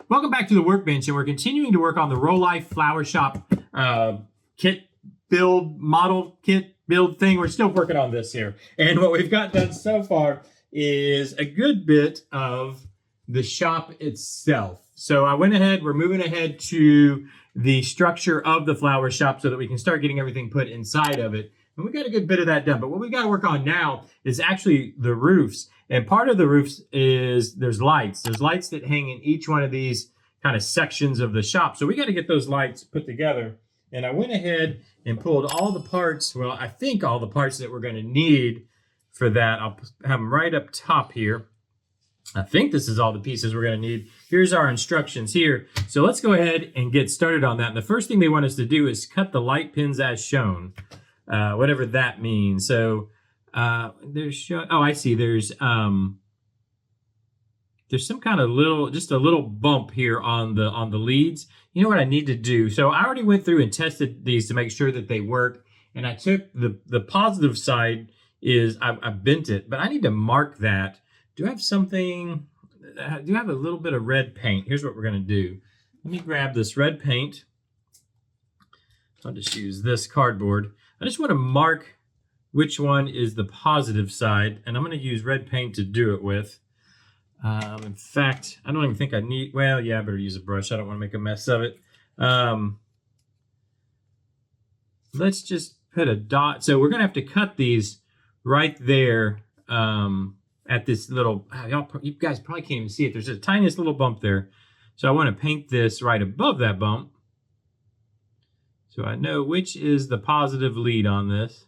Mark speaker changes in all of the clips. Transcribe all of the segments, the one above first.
Speaker 1: Welcome back to the workbench, and we're continuing to work on the Rolife Flower Shop kit build, model kit build thing. We're still working on this here. And what we've got done so far is a good bit of the shop itself. So I went ahead, we're moving ahead to the structure of the flower shop so that we can start getting everything put inside of it. And we got a good bit of that done. But what we've got to work on now is actually the roofs. And part of the roofs is there's lights. There's lights that hang in each one of these kind of sections of the shop. So we got to get those lights put together. And I went ahead and pulled all the parts. Well, I think all the parts that we're going to need for that. I'll have them right up top here. I think this is all the pieces we're going to need. Here's our instructions here. So let's go ahead and get started on that. And the first thing they want us to do is cut the light pins as shown. Whatever that means. So there's I see. There's some kind of just a little bump here on the leads. You know what I need to do? So I already went through and tested these to make sure that they work. And I took the positive side is I bent it, but I need to mark that. Do I have something? Do I have a little bit of red paint? Here's what we're going to do. Let me grab this red paint. I'll just use this cardboard. I just want to mark which one is the positive side, and I'm going to use red paint to do it with. In fact, I don't even think I need, well, yeah, I better use a brush. I don't want to make a mess of it. Let's just put a dot. So we're going to have to cut these right there at this little, you guys probably can't even see it. There's a tiniest little bump there. So I want to paint this right above that bump. So I know which is the positive lead on this,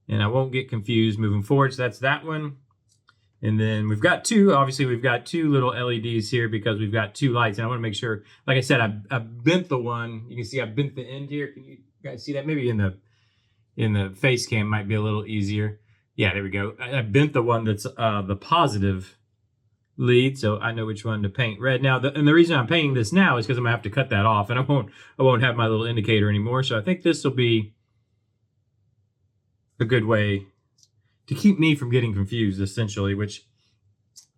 Speaker 1: and I won't get confused moving forward. So that's that one. And then we've got obviously we've got two little LEDs here because we've got two lights. And I want to make sure, like I said, I bent the one. You can see I bent the end here. Can you guys see that? Maybe in the face cam might be a little easier. Yeah, there we go. I bent the one that's the positive lead, so I know which one to paint red. Now, and the reason I'm painting this now is because I'm gonna have to cut that off, and I won't have my little indicator anymore. So I think this will be a good way to keep me from getting confused, essentially, which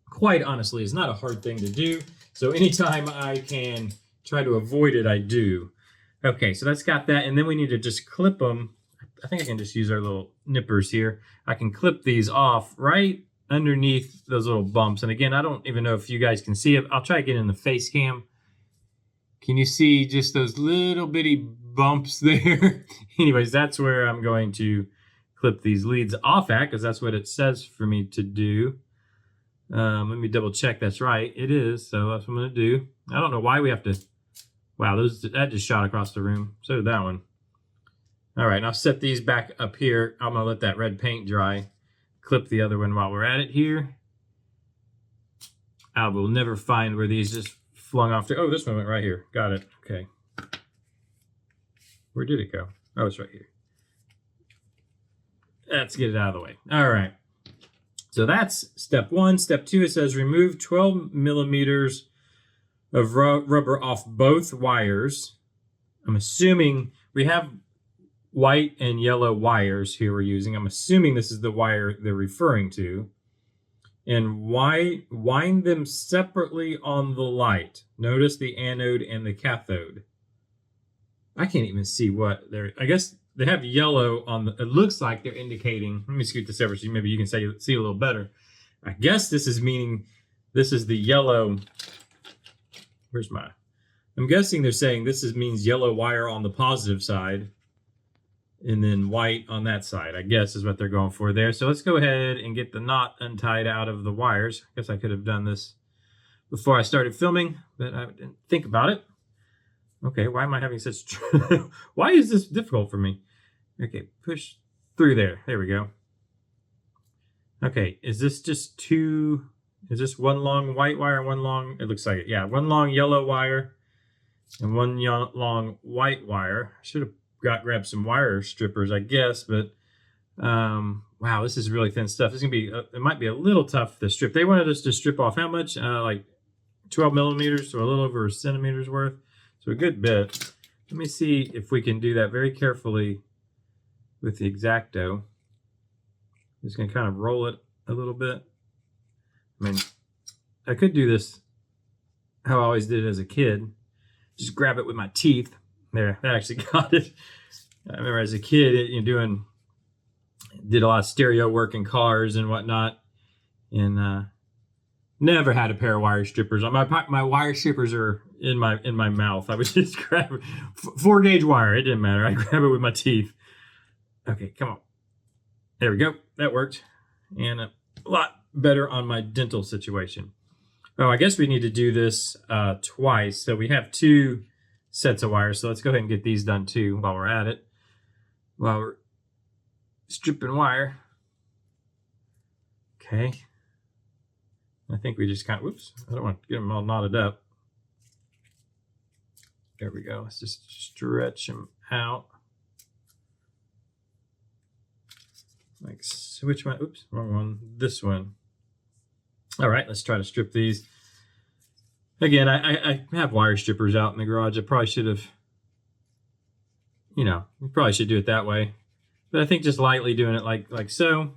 Speaker 1: quite honestly is not a hard thing to do. So anytime I can try to avoid it, I do. Okay, so that's got that, and then we need to just clip them. I think I can just use our little nippers here. I can clip these off right underneath those little bumps. And again, I don't even know if you guys can see it. I'll try to get in the face cam. Can you see just those little bitty bumps there? Anyways, that's where I'm going to clip these leads off at, because that's what it says for me to do. Let me double check that's right. It is, so that's what I'm gonna do. I don't know why we have to, wow, that just shot across the room. So did that one. All right, I'll set these back up here. I'm gonna let that red paint dry. Clip the other one while we're at it here. I will never find where these just flung off. Oh, this one went right here. Got it. Okay. Where did it go? Oh, it's right here. Let's get it out of the way. All right. So that's step one. Step two, it says remove 12 millimeters of rubber off both wires. I'm assuming we have white and yellow wires here we're using. I'm assuming this is the wire they're referring to. And wind them separately on the light. Notice the anode and the cathode. I can't even see what they're, I guess they have yellow on the, it looks like they're indicating, let me scoot this over so maybe you can see a little better. I guess this is meaning, this is the yellow, I'm guessing they're saying this means yellow wire on the positive side, and then white on that side, I guess is what they're going for there. So let's go ahead and get the knot untied out of the wires. I guess I could have done this before I started filming, but I didn't think about it. Okay, why am I having such, why is this difficult for me? Okay, push through there. There we go. Okay, is this just is this one long white wire and one long, it looks like it. Yeah, one long yellow wire and one long white wire. I should have grabbed some wire strippers, I guess, but wow, this is really thin stuff. This is gonna be it might be a little tough to strip. They wanted us to strip off how much? Like 12 millimeters, so a little over a centimeter's worth, so a good bit. Let me see if we can do that very carefully with the X-Acto. Just gonna kind of roll it a little bit. I mean, I could do this how I always did it as a kid. Just grab it with my teeth. There, that actually got it. I remember as a kid, did a lot of stereo work in cars and whatnot, and never had a pair of wire strippers. My wire strippers are in my mouth. I would just grab it. 4-gauge wire. It didn't matter. I grab it with my teeth. Okay, come on. There we go. That worked, and a lot better on my dental situation. Oh, I guess we need to do this twice. So we have 2 sets of wires. So let's go ahead and get these done too while we're at it. While we're stripping wire. Okay. I think we just kind of, whoops, I don't want to get them all knotted up. There we go. Let's just stretch them out. Like, so which one? Oops, wrong one. This one. All right, let's try to strip these. Again, I have wire strippers out in the garage. I probably should have, you probably should do it that way. But I think just lightly doing it like so.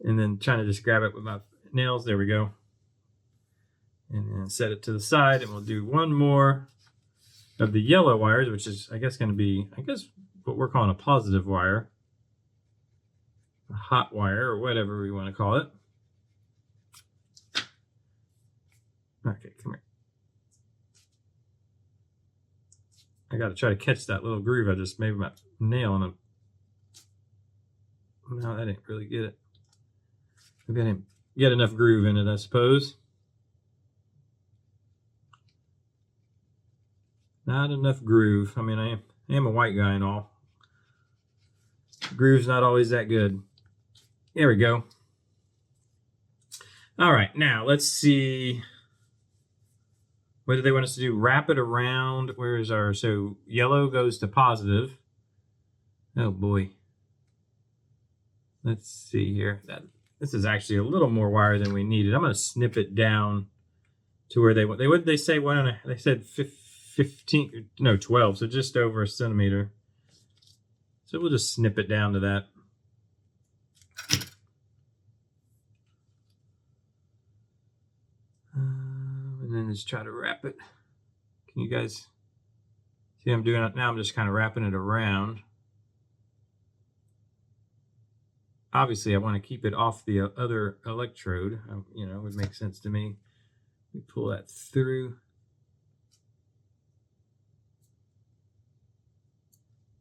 Speaker 1: And then trying to just grab it with my nails. There we go. And then set it to the side. And we'll do one more of the yellow wires, which is, I guess, going to be, what we're calling a positive wire. A hot wire, or whatever we want to call it. Okay, come here. I got to try to catch that little groove I just made with my nail on them. No, that didn't really get it. Maybe I didn't get enough groove in it, I suppose. Not enough groove. I mean, I am a white guy and all. Groove's not always that good. There we go. All right, now let's see. What do they want us to do? Wrap it around. Where is our, so yellow goes to positive. Oh boy. Let's see here. This is actually a little more wire than we needed. I'm going to snip it down to where they say 1.5, they said 15, no 12, so just over a centimeter. So we'll just snip it down to that. And then just try to wrap it. Can you guys see I'm doing it now? I'm just kind of wrapping it around. Obviously, I want to keep it off the other electrode. It would make sense to me. We pull that through.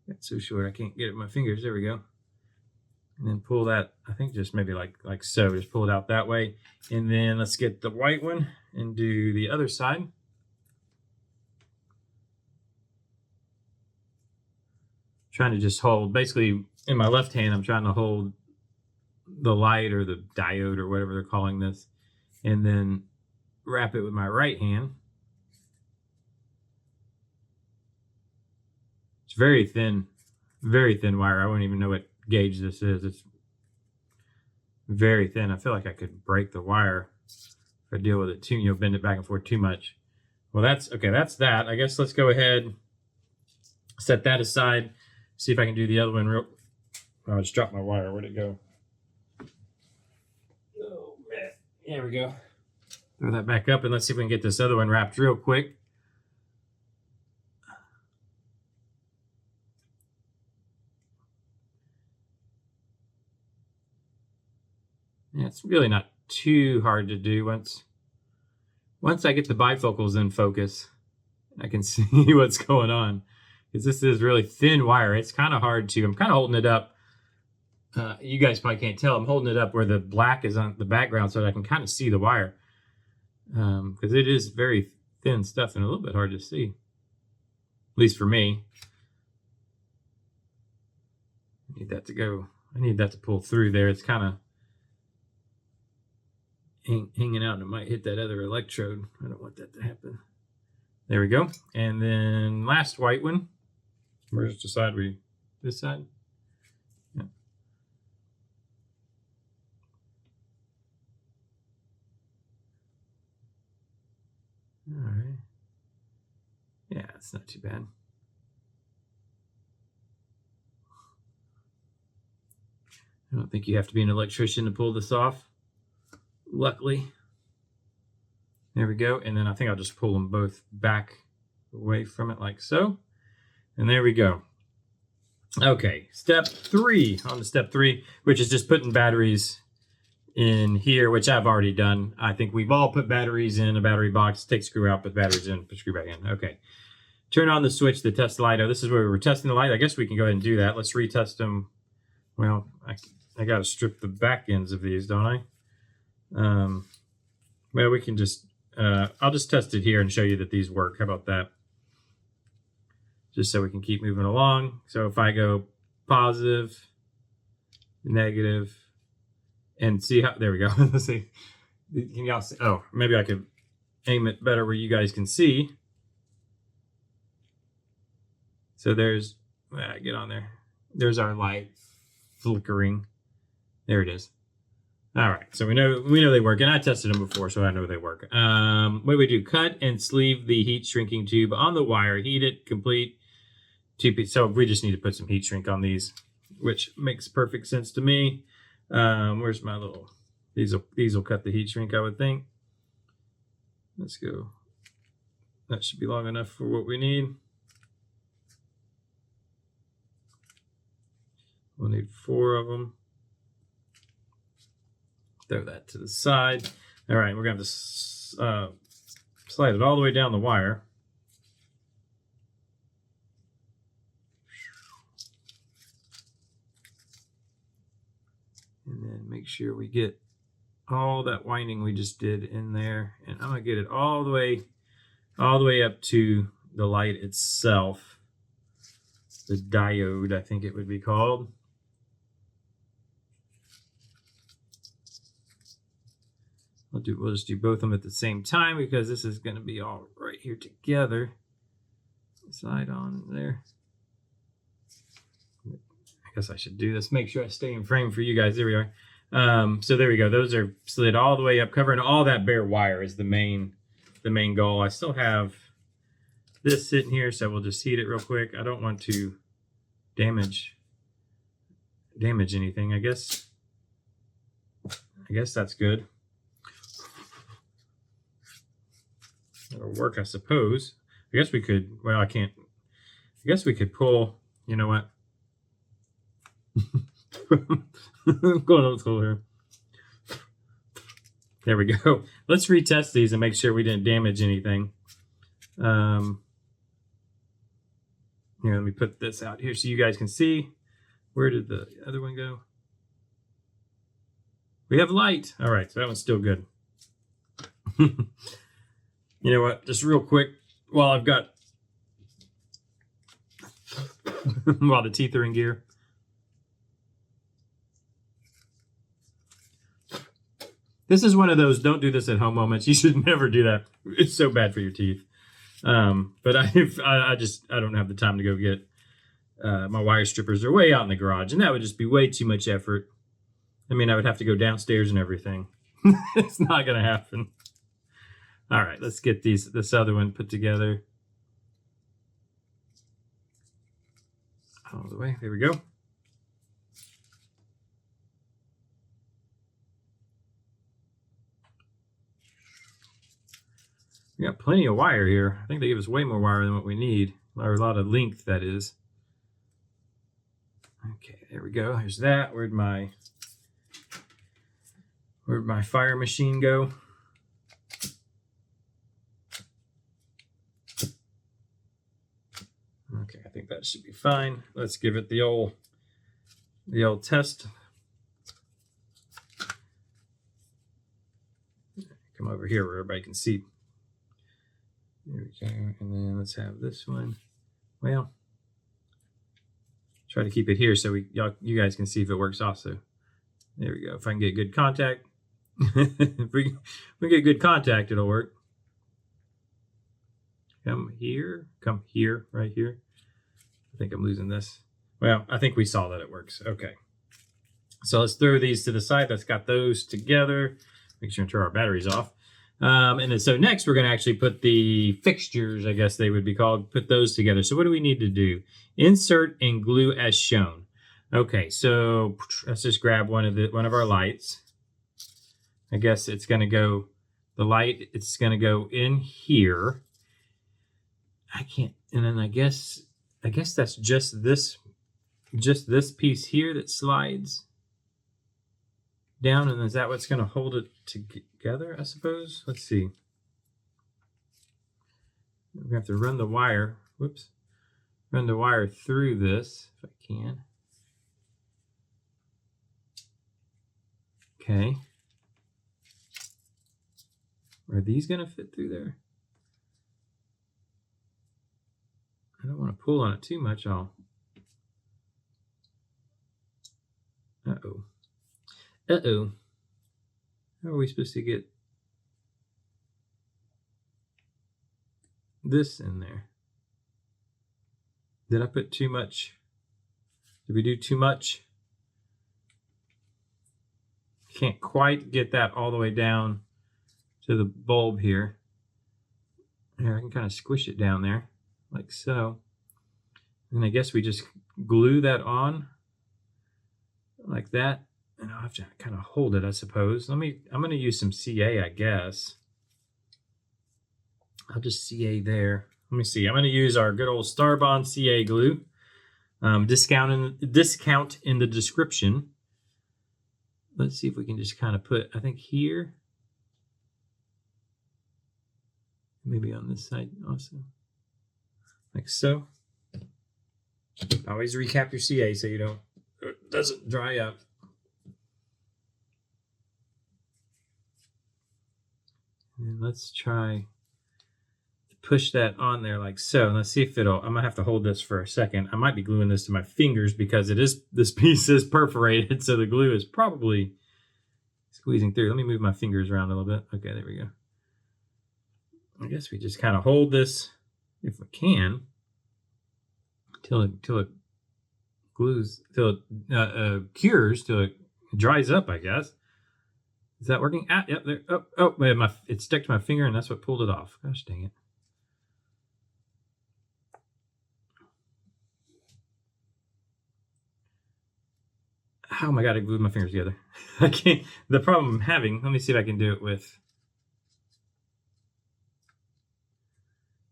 Speaker 1: That's so short, I can't get it with my fingers. There we go. And then pull that, I think just maybe like so. Just pull it out that way. And then let's get the white one and do the other side. Trying to just hold, basically in my left hand, I'm trying to hold the light or the diode or whatever they're calling this, and then wrap it with my right hand. It's very thin wire. I wouldn't even know what gauge this is. It's very thin. I feel like I could break the wire if I deal with it too, bend it back and forth too much. Well, that's okay. That's that. I guess let's go ahead, set that aside, see if I can do the other one real. Oh, I just dropped my wire. Where'd it go? Oh, man. There we go. Throw that back up and let's see if we can get this other one wrapped real quick. Yeah, it's really not too hard to do once I get the bifocals in focus. I can see what's going on, because this is really thin wire. It's kind of hard to, I'm kind of holding it up. You guys probably can't tell. I'm holding it up where the black is on the background so that I can kind of see the wire. Because it is very thin stuff and a little bit hard to see. At least for me. I need that to go. I need that to pull through there. It's kind of hanging out and it might hit that other electrode. I don't want that to happen. There we go. And then last white one. Where's the side this side? Yeah. All right. Yeah, it's not too bad. I don't think you have to be an electrician to pull this off. Luckily. There we go. And then I think I'll just pull them both back away from it like so. And there we go. Okay, step 3, on to step 3, which is just putting batteries in here, which I've already done. I think we've all put batteries in a battery box. Take screw out, put batteries in, put screw back in. Okay. Turn on the switch to test the light. Oh, this is where we were testing the light. I guess we can go ahead and do that. Let's retest them. Well, I got to strip the back ends of these, don't I? Well, we can just, I'll just test it here and show you that these work. How about that? Just so we can keep moving along. So if I go positive, negative, and see how, there we go. Let's see. Can y'all see? Oh, maybe I could aim it better where you guys can see. So there's, get on there. There's our light flickering. There it is. All right, so we know they work, and I tested them before, so I know they work. What do we do? Cut and sleeve the heat shrinking tube on the wire. Heat it complete. 2 pieces. So we just need to put some heat shrink on these, which makes perfect sense to me. Where's my little? These will cut the heat shrink, I would think. Let's go. That should be long enough for what we need. We'll need 4 of them. Throw that to the side. All right, we're going to have to slide it all the way down the wire. And then make sure we get all that winding we just did in there. And I'm going to get it all the way up to the light itself. The diode, I think it would be called. We'll just do both of them at the same time because this is going to be all right here together. Slide on there. I guess I should do this. Make sure I stay in frame for you guys. There we are. So there we go. Those are slid all the way up, covering all that bare wire is the main goal. I still have this sitting here, so we'll just heat it real quick. I don't want to damage anything. I guess that's good. It'll work, I suppose. I guess we could, well, I can't. I guess we could pull, you know what? I'm going old school here. There we go. Let's retest these and make sure we didn't damage anything. Here, let me put this out here so you guys can see. Where did the other one go? We have light. All right, so that one's still good. You know what? Just real quick, while I've got, while the teeth are in gear. This is one of those don't do this at home moments. You should never do that. It's so bad for your teeth. But I don't have the time to go get my wire strippers. They're way out in the garage, and that would just be way too much effort. I mean, I would have to go downstairs and everything. It's not going to happen. All right, let's get this other one put together. All the way. There we go. We got plenty of wire here. I think they give us way more wire than what we need, or a lot of length, that is. Okay, there we go. Here's that. Where'd my fire machine go? Okay, I think that should be fine. Let's give it the old test. Come over here where everybody can see. There we go. And then let's have this one. Well, try to keep it here so you guys can see if it works also. There we go. If I can get good contact. If we get good contact, it'll work. Come here, right here. I think I'm losing this. Well, I think we saw that it works. Okay. So let's throw these to the side. That's got those together. Make sure to turn our batteries off. And then so next we're going to actually put the fixtures, I guess they would be called, put those together. So what do we need to do? Insert and glue as shown. Okay, so let's just grab one of our lights. I guess it's going to go, the light, it's going to go in here. I can't, and then I guess that's just this piece here that slides down, and is that what's going to hold it together, I suppose? Let's see. We're going to have to run the wire, run the wire through this, if I can. Okay. Are these going to fit through there? I don't want to pull on it too much. Uh-oh. Uh-oh. How are we supposed to get this in there? Did I put too much? Did we do too much? Can't quite get that all the way down to the bulb here. Here, I can kind of squish it down there like so. And I guess we just glue that on like that. And I'll have to kind of hold it, I suppose. I'm going to use some CA, I guess. I'll just CA there. Let me see. I'm going to use our good old Starbond CA glue. Discount in the description. Let's see if we can just kind of put, I think here. Maybe on this side also. Like so. Always recap your CA so it doesn't dry up. And let's try to push that on there like so. And let's see if I'm gonna have to hold this for a second. I might be gluing this to my fingers because this piece is perforated, so the glue is probably squeezing through. Let me move my fingers around a little bit. Okay, there we go. I guess we just kind of hold this, if we can, till it glues, till it cures, till it dries up, I guess. Is that working? Ah, yep, there. Oh, wait, it stuck to my finger, and that's what pulled it off. Gosh dang it. How am I got to glue my fingers together? I can't. The problem I'm having, let me see if I can do it with.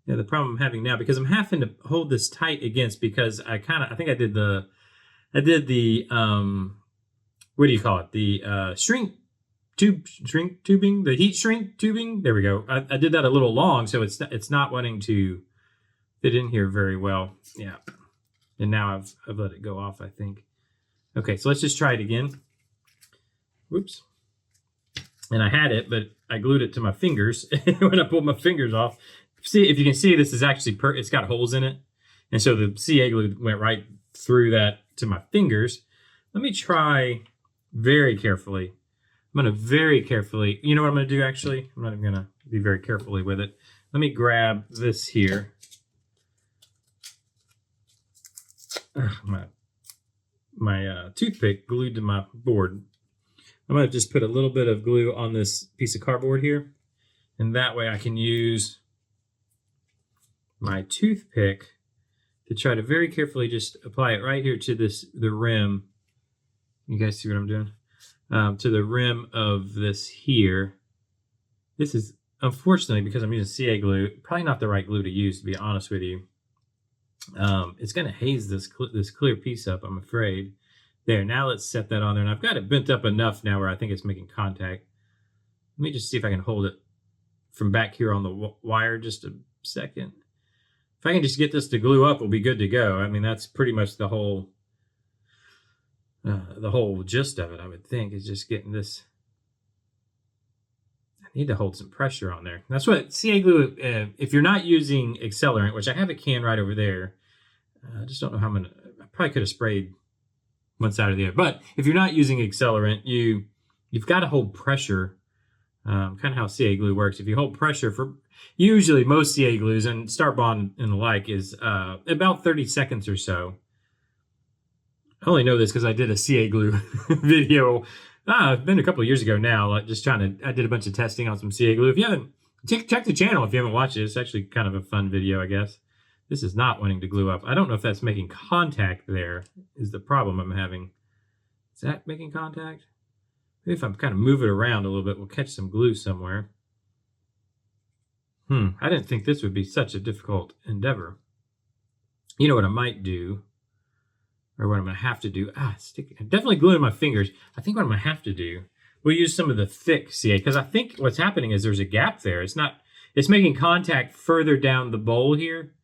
Speaker 1: Yeah, the problem I'm having now, because I'm having to hold this tight against, because I think I did the what do you call it? The shrink tubing, the heat shrink tubing. There we go. I did that a little long, so it's not wanting to fit in here very well. Yeah. And now I've let it go off, I think. Okay, so let's just try it again. Whoops. And I had it, but I glued it to my fingers. When I pulled my fingers off, see, if you can see, this is actually, it's got holes in it. And so the CA glue went right through that to my fingers. Let me try very carefully. I'm going to very carefully, you know what I'm going to do actually? I'm not even going to be very carefully with it. Let me grab this here. My toothpick glued to my board. I'm going to just put a little bit of glue on this piece of cardboard here. And that way I can use my toothpick to try to very carefully just apply it right here to the rim. You guys see what I'm doing? To the rim of this here. This is, unfortunately, because I'm using CA glue, probably not the right glue to use, to be honest with you. It's going to haze this clear piece up, I'm afraid. There, now let's set that on there. And I've got it bent up enough now where I think it's making contact. Let me just see if I can hold it from back here on the wire just a second. If I can just get this to glue up, we'll be good to go. I mean, that's pretty much the whole gist of it, I would think, is just getting this. I need to hold some pressure on there. That's what CA glue, if you're not using accelerant, which I have a can right over there, I just don't know how I'm going to, I probably could have sprayed one side or the other. But if you're not using accelerant, you've got to hold pressure, kind of how CA glue works. If you hold pressure for, usually most CA glues, and Starbond and the like, is about 30 seconds or so. I only know this because I did a CA glue video. It's been a couple of years ago now. Like I did a bunch of testing on some CA glue. If you haven't, check the channel if you haven't watched it. It's actually kind of a fun video, I guess. This is not wanting to glue up. I don't know if that's making contact there is the problem I'm having. Is that making contact? Maybe if I'm kind of move it around a little bit, we'll catch some glue somewhere. I didn't think this would be such a difficult endeavor. You know what I might do, or what I'm going to have to do? Definitely gluing my fingers. I think what I'm going to have to do, we'll use some of the thick CA, because I think what's happening is there's a gap there. It's making contact further down the bowl here.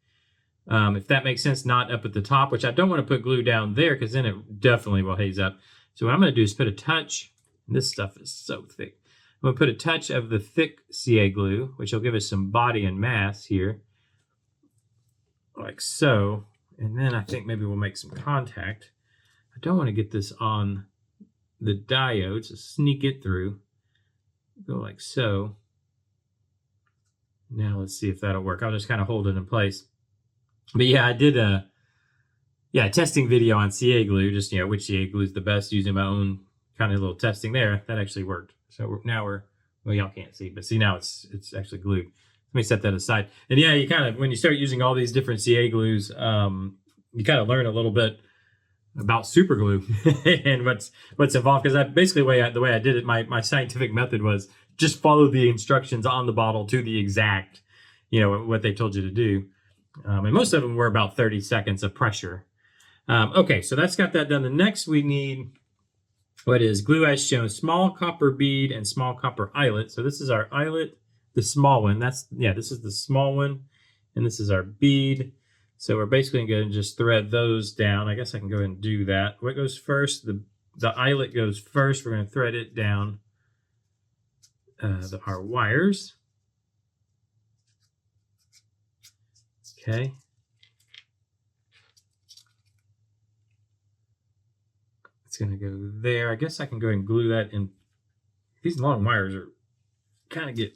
Speaker 1: If that makes sense, not up at the top, which I don't want to put glue down there because then it definitely will haze up. So what I'm going to do is put a touch. This stuff is so thick. I'm going to put a touch of the thick CA glue, which will give us some body and mass here, like so. And then I think maybe we'll make some contact. I don't want to get this on the diode, so sneak it through. Go like so. Now let's see if that'll work. I'll just kind of hold it in place. But yeah, I did a testing video on CA glue, just which CA glue is the best, using my own kind of little testing there. That actually worked. So now well, y'all can't see, but see now it's actually glued. Let me set that aside. And yeah, you kind of, when you start using all these different CA glues, you kind of learn a little bit about super glue and what's involved. Because basically the way I did it, my scientific method was just follow the instructions on the bottle to the exact, what they told you to do. And most of them were about 30 seconds of pressure. Okay, so that's got that done. The next we need what is glue as shown, small copper bead and small copper eyelet. So this is our eyelet, the small one. This is the small one, and this is our bead. So we're basically going to just thread those down. I guess I can go ahead and do that. What goes first? The eyelet goes first. We're going to thread it down our wires. Okay. It's going to go there. I guess I can go ahead and glue that in. These long wires are kind of get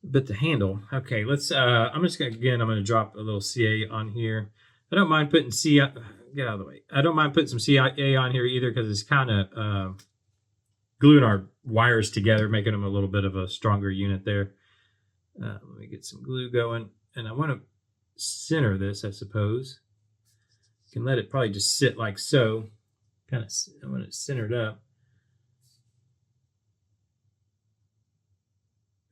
Speaker 1: a bit to handle. Okay, let's, I'm going to drop a little CA on here. I don't mind putting get out of the way. I don't mind putting some CA on here either, because it's kind of gluing our wires together, making them a little bit of a stronger unit there. Let me get some glue going. And I want to center this, I suppose. You can let it probably just sit like so. I want it centered up.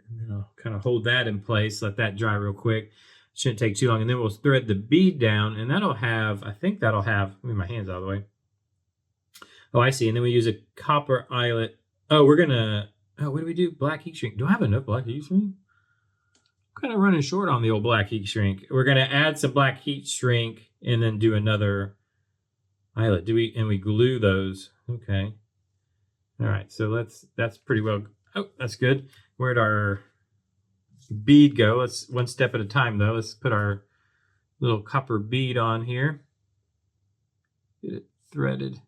Speaker 1: And then I'll kind of hold that in place, let that dry real quick. Shouldn't take too long. And then we'll thread the bead down, and I think that'll have, let me get my hands out of the way. Oh, I see. And then we use a copper eyelet. Oh, what do we do? Black heat shrink. Do I have enough black heat shrink? Kind of running short on the old black heat shrink. We're going to add some black heat shrink and then do another eyelet. And we glue those. Okay. All right. So that's pretty well. Oh, that's good. Where'd our bead go? Let's one step at a time though. Let's put our little copper bead on here. Get it threaded.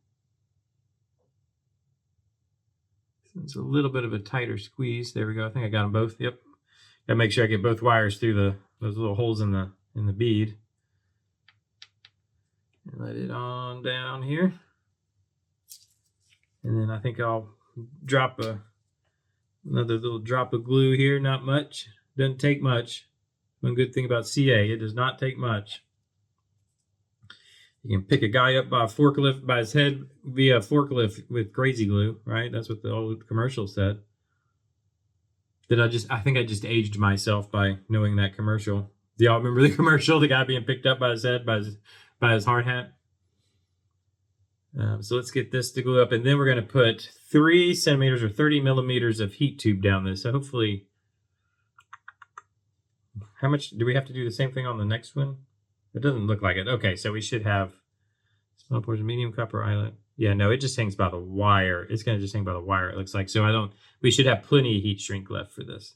Speaker 1: It's a little bit of a tighter squeeze. There we go. I think I got them both. Yep. Gotta make sure I get both wires through those little holes in the bead. And let it on down here. And then I think I'll drop another little drop of glue here. Not much. Doesn't take much. One good thing about CA, it does not take much. You can pick a guy up by a forklift, by his head via a forklift with crazy glue, right? That's what the old commercial said. I think I just aged myself by knowing that commercial. Do y'all remember the commercial? The guy being picked up by his head, by his hard hat? So let's get this to glue up, and then we're going to put 3 centimeters or 30 millimeters of heat tube down this. So hopefully, how much do we have to do the same thing on the next one? It doesn't look like it. Okay, so we should have small portion, medium copper eyelet. Yeah, no, it just hangs by the wire. It's going to just hang by the wire, it looks like. So we should have plenty of heat shrink left for this.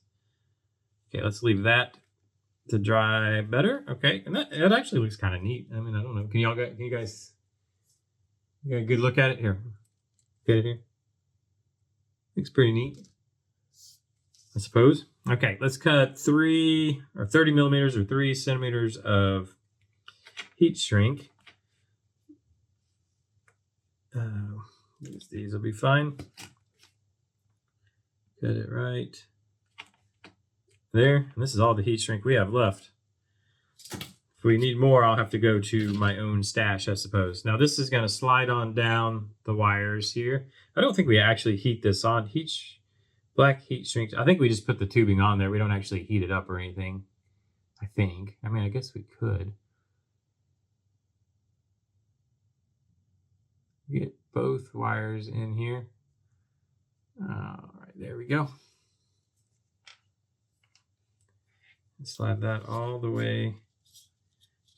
Speaker 1: Okay, let's leave that to dry better. Okay, and that actually looks kind of neat. I mean, I don't know. Can you guys get a good look at it? Here. Get it here. Looks pretty neat, I suppose. Okay, let's cut 30 millimeters or 3 centimeters of heat shrink. These will be fine. Cut it right there. And this is all the heat shrink we have left. If we need more, I'll have to go to my own stash, I suppose. Now this is going to slide on down the wires here. I don't think we actually heat this on. Black heat shrink. I think we just put the tubing on there. We don't actually heat it up or anything. I think. I mean, I guess we could. Get both wires in here. All right, there we go. Slide that all the way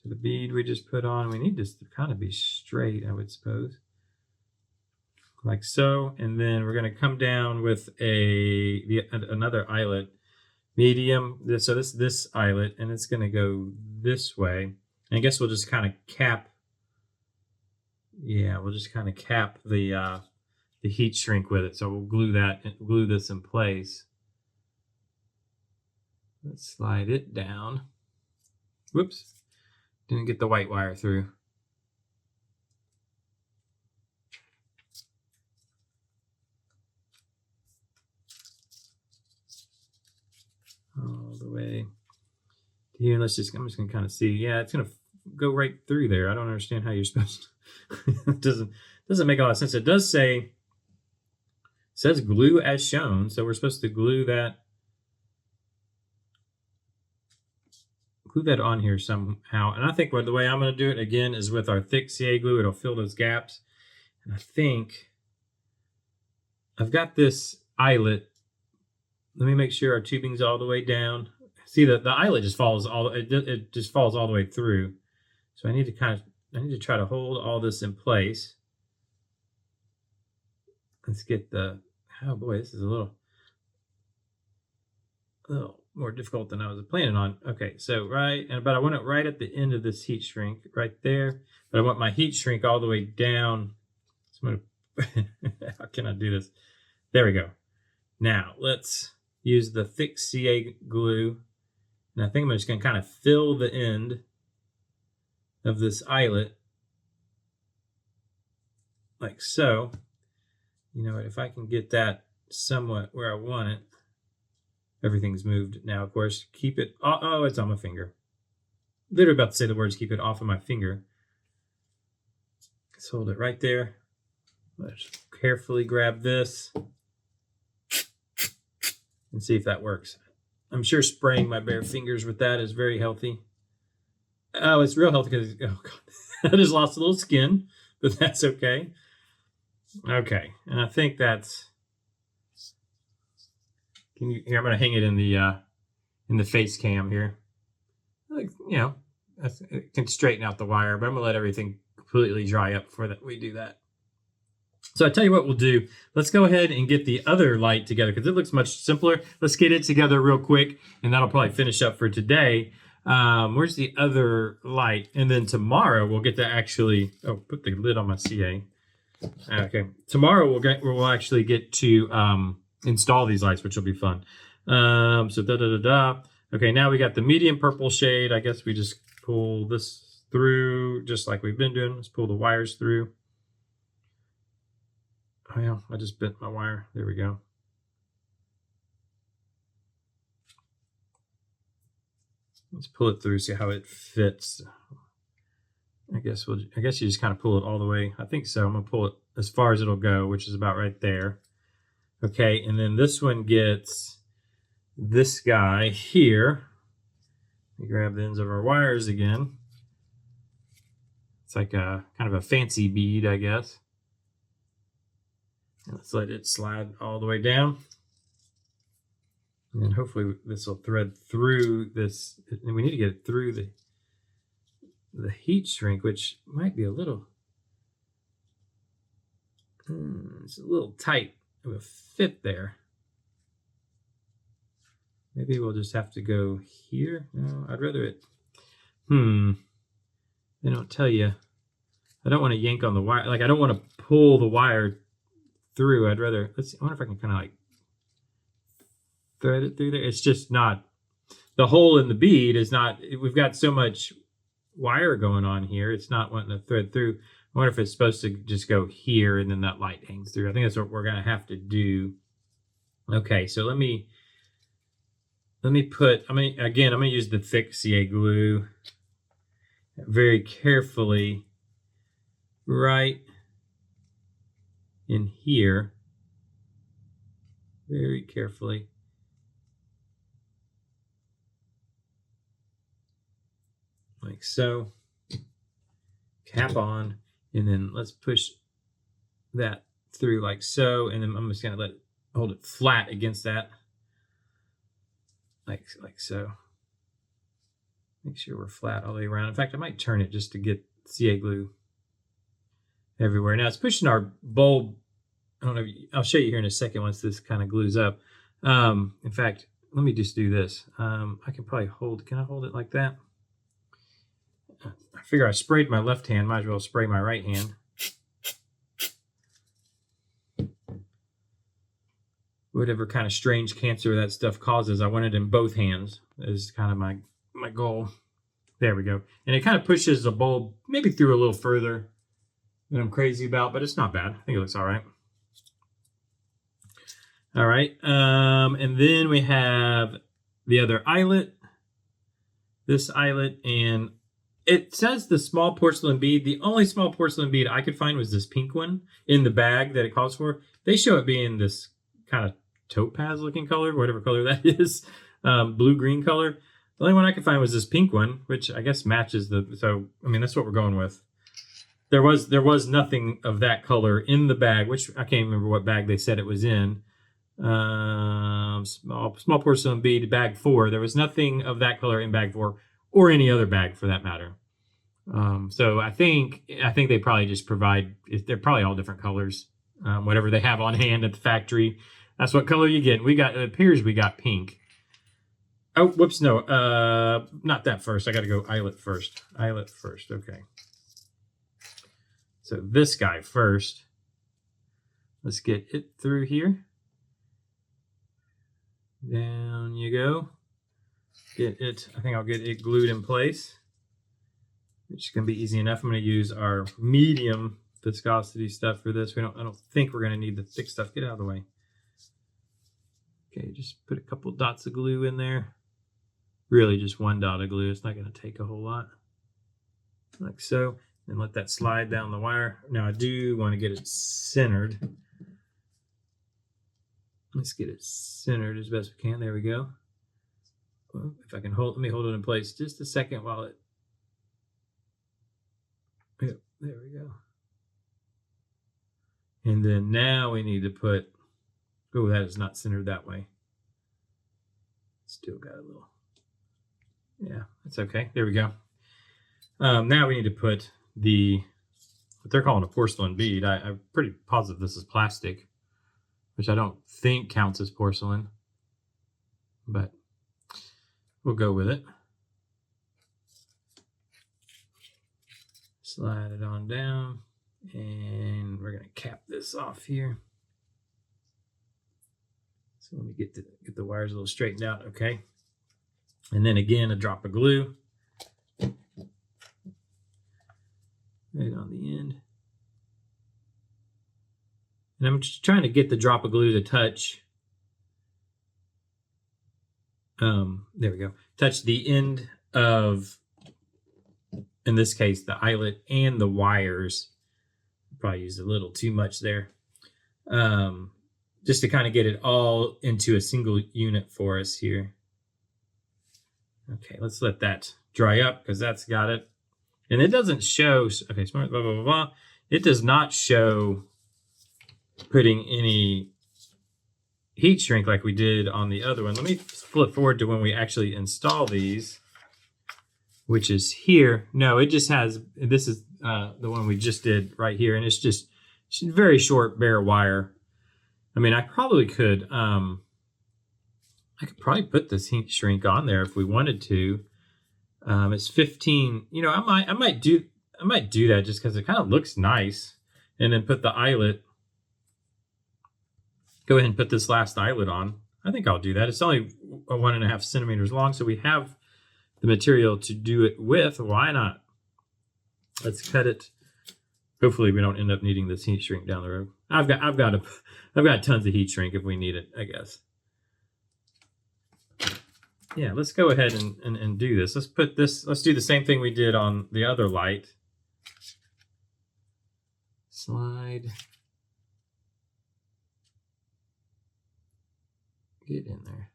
Speaker 1: to the bead we just put on. We need this to kind of be straight, I would suppose. Like so. And then we're going to come down with another eyelet, medium. So this eyelet, and it's going to go this way. And I guess we'll just kind of cap. Yeah, we'll just kind of cap the heat shrink with it. So we'll glue this in place. Let's slide it down. Whoops, didn't get the white wire through. All the way here. I'm just going to kind of see. Yeah, it's going to go right through there. I don't understand how you're supposed to. It doesn't make a lot of sense. It does say, it says glue as shown. So we're supposed to glue that on here somehow. And I think the way I'm going to do it again is with our thick CA glue. It'll fill those gaps. And I think I've got this eyelet. Let me make sure our tubing's all the way down. See, the eyelet just falls it just falls all the way through. So I need to try to hold all this in place. Let's get oh boy, this is a little more difficult than I was planning on. Okay, so but I want it right at the end of this heat shrink, right there. But I want my heat shrink all the way down. So I'm gonna, how can I do this? There we go. Now let's use the thick CA glue. And I think I'm just gonna kind of fill the end of this eyelet like so. You know what, if I can get that somewhat where I want it. Everything's moved now, of course. Keep it, oh, it's on my finger. Literally about to say the words, keep it off of my finger. Let's hold it right there. Let's carefully grab this and see if that works. I'm sure spraying my bare fingers with that is very healthy. Oh, it's real healthy because, oh God, I just lost a little skin, but that's okay. Okay, and I think that's, here, I'm going to hang it in the face cam here. Like, you know, it can straighten out the wire, but I'm going to let everything completely dry up before we do that. So I tell you what we'll do. Let's go ahead and get the other light together because it looks much simpler. Let's get it together real quick, and that'll probably finish up for today. Where's the other light? And then tomorrow we'll get to actually, put the lid on my CA. Okay, tomorrow we'll actually get to install these lights, which will be fun. So Okay, now we got the medium purple shade. I guess we just pull this through just like we've been doing. Let's pull the wires through. Oh yeah, I just bent my wire. There we go. Let's pull it through, see how it fits. I guess you just kind of pull it all the way. I think so. I'm gonna pull it as far as it'll go, which is about right there. Okay, and then this one gets this guy here. We grab the ends of our wires again. It's like a kind of a fancy bead, I guess. And let's let it slide all the way down. And hopefully this will thread through this. And we need to get it through the heat shrink, which might be a little, it's a little tight of a fit there. Maybe we'll just have to go here. No, I'd rather it, they don't tell you. I don't want to yank on the wire. Like I don't want to pull the wire through. I'd rather, let's see, I wonder if I can kind of like thread it through there. It's just not, the hole in the bead is not, we've got so much wire going on here. It's not wanting to thread through. I wonder if it's supposed to just go here and then that light hangs through. I think that's what we're going to have to do. Okay, so let me put, I'm going to use the thick CA glue very carefully right in here. very carefully. Like so. Cap on, and then let's push that through like so, and then I'm just gonna hold it flat against that, like so. Make sure we're flat all the way around. In fact, I might turn it just to get CA glue everywhere. Now it's pushing our bulb. I don't know. I'll show you here in a second once this kind of glues up. In fact, let me just do this. I can probably hold. Can I hold it like that? I figure I sprayed my left hand. Might as well spray my right hand. Whatever kind of strange cancer that stuff causes, I want it in both hands. Is kind of my goal. There we go. And it kind of pushes the bulb maybe through a little further than I'm crazy about, but it's not bad. I think it looks all right. All right. And then we have the other eyelet. This eyelet, and it says the small porcelain bead. The only small porcelain bead I could find was this pink one in the bag that it calls for. They show it being this kind of topaz looking color, whatever color that is, blue-green color. The only one I could find was this pink one, which I guess matches so, I mean, that's what we're going with. There was nothing of that color in the bag, which I can't remember what bag they said it was in. Small porcelain bead, bag 4. There was nothing of that color in bag 4. Or any other bag for that matter. So I think they probably just provide, they're probably all different colors, whatever they have on hand at the factory. That's what color you get. It appears we got pink. Oh, whoops, no, not that first. I got to go eyelet first. Eyelet first, okay. So this guy first. Let's get it through here. Down you go. I think I'll get it glued in place, which is going to be easy enough. I'm going to use our medium viscosity stuff for this. I don't think we're going to need the thick stuff. Get out of the way. Okay, just put a couple dots of glue in there. Really just one dot of glue. It's not going to take a whole lot. Like so. And let that slide down the wire. Now I do want to get it centered. Let's get it centered as best we can. There we go. Well, if I can let me hold it in place just a second while yep, there we go. And then now we need to put, oh, that is not centered that way. Still got a little, yeah, that's okay. There we go. Now we need to put what they're calling a porcelain bead. I'm pretty positive this is plastic, which I don't think counts as porcelain, but we'll go with it. Slide it on down, and we're going to cap this off here. So let me get the wires a little straightened out, okay? And then again, a drop of glue right on the end. And I'm just trying to get the drop of glue to touch. There we go. Touch the end of, in this case, the eyelet and the wires. Probably used a little too much there. Just to kind of get it all into a single unit for us here. Okay, let's let that dry up because that's got it. And it doesn't show, okay, smart, blah, blah, blah, blah. It does not show putting any heat shrink like we did on the other one. Let me flip forward to when we actually install these, which is here. No, it just has, this is the one we just did right here. And it's just very short bare wire. I mean, I probably could, I could probably put this heat shrink on there if we wanted to. It's 15, you know, I might do that just because it kind of looks nice. And then put the eyelet, go ahead and put this last eyelet on. I think I'll do that. It's only 1.5 centimeters long, so we have the material to do it with. Why not? Let's cut it. Hopefully we don't end up needing this heat shrink down the road. I've got tons of heat shrink if we need it, I guess. Yeah, let's go ahead and do this. Let's do the same thing we did on the other light. Slide. Get in there.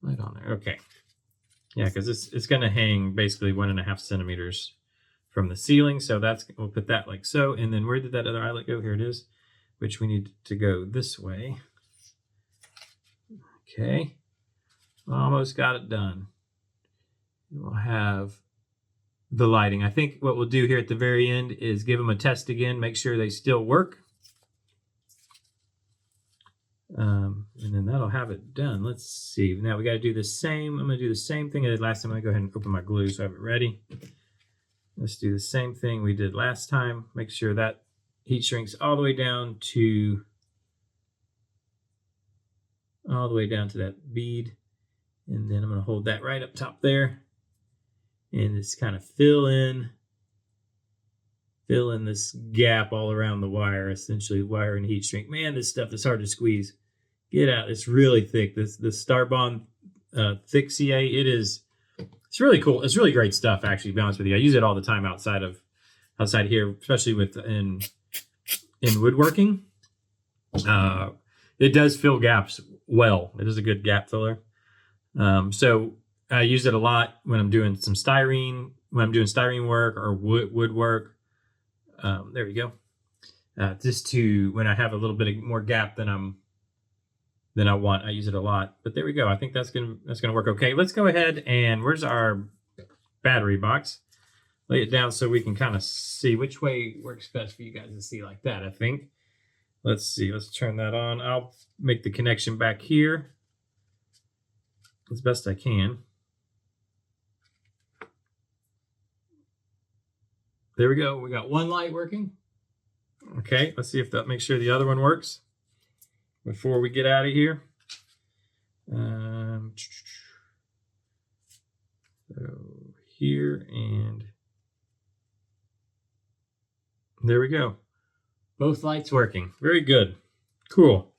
Speaker 1: Right on there. Okay. Yeah, because it's going to hang basically 1.5 centimeters from the ceiling. So we'll put that like so. And then where did that other eyelet go? Here it is, which we need to go this way. Okay. Almost got it done. We'll have the lighting. I think what we'll do here at the very end is give them a test again, make sure they still work. And then that'll have it done. Let's see. Now we got to do the same. I'm going to do the same thing I did last time. I'm going to go ahead and open my glue so I have it ready. Let's do the same thing we did last time. Make sure that heat shrinks all the way down to that bead. And then I'm going to hold that right up top there. And just kind of fill in this gap all around the wire, essentially wire and heat shrink. Man, this stuff is hard to squeeze. Get out. It's really thick. This Starbond thick CA, it's really cool. It's really great stuff, actually, to be honest with you. I use it all the time outside here, especially in woodworking. It does fill gaps well. It is a good gap filler. So I use it a lot when I'm doing some styrene, work or wood work. There we go. Just when I have a little bit more gap than I want, I use it a lot. But there we go. I think that's gonna work okay. Let's go ahead and where's our battery box? Lay it down so we can kind of see which way works best for you guys to see like that. I think. Let's see. Let's turn that on. I'll make the connection back here as best I can. There we go. We got one light working. Okay, let's see if that makes sure the other one works before we get out of here. So here and there we go. Both lights working. Very good. Cool.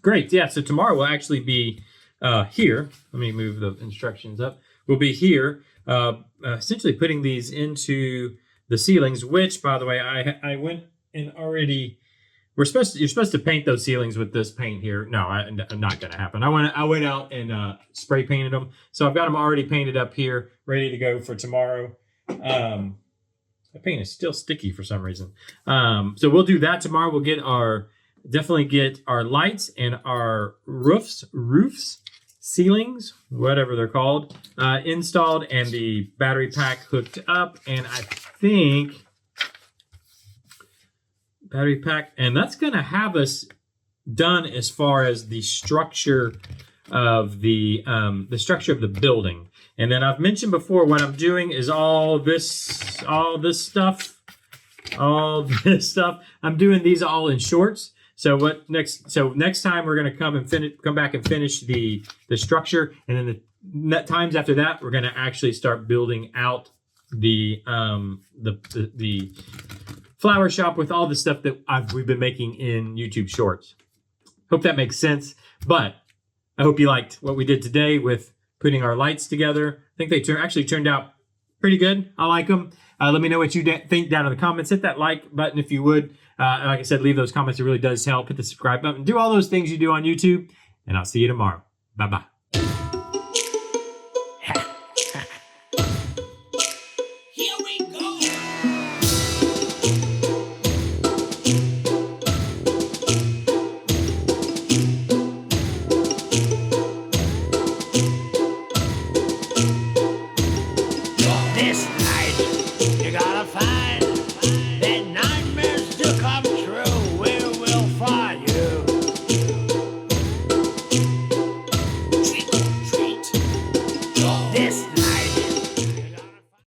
Speaker 1: Great. Yeah, so tomorrow we'll actually be here. Let me move the instructions up. We'll be here essentially putting these into the ceilings, which, by the way, I went and already. You're supposed to paint those ceilings with this paint here. No, not going to happen. I went out and spray painted them, so I've got them already painted up here, ready to go for tomorrow. The paint is still sticky for some reason, so we'll do that tomorrow. We'll definitely get our lights and our roofs, ceilings, whatever they're called, installed, and the battery pack hooked up, and I think battery pack, and that's going to have us done as far as the structure of the building. And then I've mentioned before, what I'm doing is all this stuff. I'm doing these all in shorts. So next time we're going to come back and finish the structure, and then the times after that we're going to actually start building out the flower shop with all the stuff that we've been making in YouTube Shorts. Hope that makes sense. But I hope you liked what we did today with putting our lights together. I think they actually turned out pretty good. I like them. Let me know what you think down in the comments. Hit that like button if you would. Like I said, leave those comments. It really does help. Hit the subscribe button. Do all those things you do on YouTube. And I'll see you tomorrow. Bye-bye.
Speaker 2: Here we go. This night, you gotta find